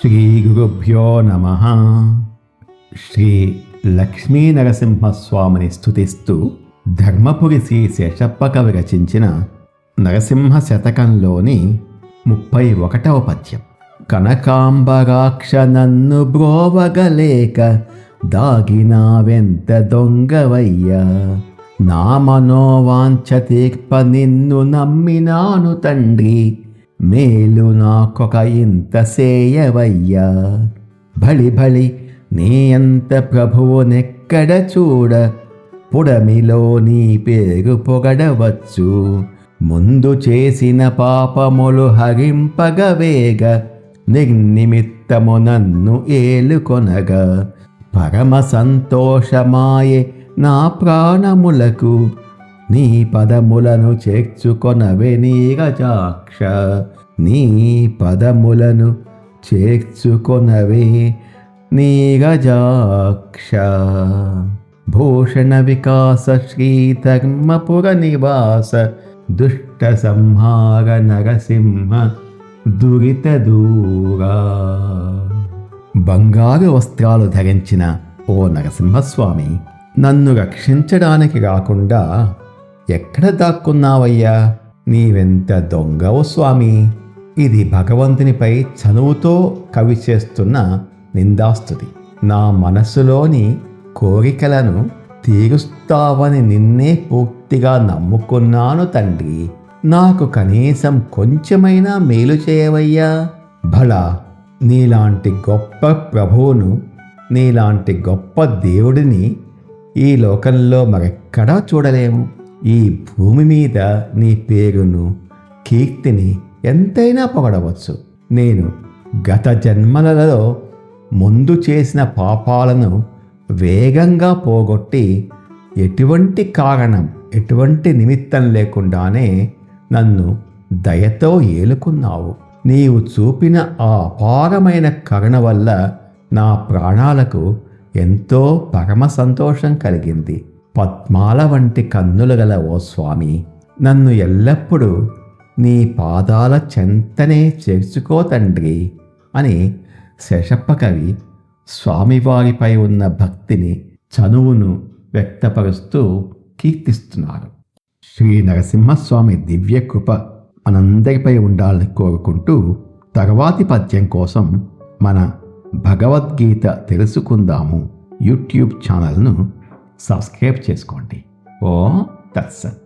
శ్రీ గురుభ్యో నమః. శ్రీ లక్ష్మీ నరసింహస్వామిని స్తుతిస్తూ ధర్మపురి శ్రీ శేషప్ప కవి రచించిన నరసింహ శతకంలోని 31వ పద్యం. కనకాంబరాక్ష నన్ను బ్రోవగలేక దాగినావెంత దొంగవయ్యా, నా మనోవాంఛ తీర్ప నిన్ను నమ్మినాను తండ్రి, మేలు నాకొక ఇంత సేయవయ్యా. బలి బలి నీ అంత ప్రభువునెక్కడ చూడ, పుడమిలో నీ పేరు పొగడవచ్చు. ముందు చేసిన పాపములు హరింపగవేగ, నిర్నిమిత్తము నన్ను ఏలుకొనగా. పరమ సంతోషమాయే నా ప్రాణములకు, నీ పదములను చేర్చుకొనవే నీరజాక్ష, నీ పదములను చేర్చుకొనవే నీరజాక్ష. భూషణ వికాస శ్రీ ధర్మపుర నివాస, దుష్ట సంహార నరసింహ దురిత దూరా. బంగారు వస్త్రాలు ధరించిన ఓ నరసింహస్వామి, నన్ను రక్షించడానికి రాకుండా ఎక్కడ దాక్కున్నావయ్యా? నీవెంత దొంగవు స్వామి. ఇది భగవంతునిపై చనువుతో కవి చేస్తున్న నిందాస్తుతి. నా మనసులోని కోరికలను తీరుస్తావని నిన్నే పూర్తిగా నమ్ముకున్నాను తండ్రి, నాకు కనీసం కొంచెమైనా మేలు చేయవయ్యా. భళా, నీలాంటి గొప్ప ప్రభువును, నీలాంటి గొప్ప దేవుడిని ఈ లోకంలో మరెక్కడా చూడలేము. ఈ భూమి మీద నీ పేరును, కీర్తిని ఎంతైనా పొగడవచ్చు. నేను గత జన్మలలో ముందు చేసిన పాపాలను వేగంగా పోగొట్టి, ఎటువంటి కారణం, ఎటువంటి నిమిత్తం లేకుండానే నన్ను దయతో ఏలుకున్నావు. నీవు చూపిన ఆ అపారమైన కరుణ వల్ల నా ప్రాణాలకు ఎంతో పరమ సంతోషం కలిగింది. పద్మాల వంటి కన్నులు గల ఓ స్వామి, నన్ను ఎల్లప్పుడూ నీ పాదాల చెంతనే చేర్చుకో తండ్రి అని శేషప్ప కవి స్వామివారిపై ఉన్న భక్తిని, చనువును వ్యక్తపరుస్తూ కీర్తిస్తున్నారు. శ్రీ నరసింహస్వామి దివ్య కృప మనందరిపై ఉండాలని కోరుకుంటూ తర్వాతి పద్యం కోసం మన భగవద్గీత తెలుసుకుందాము యూట్యూబ్ ఛానల్ను సబ్స్క్రైబ్ చేసుకోండి. ఓ తత్సత్.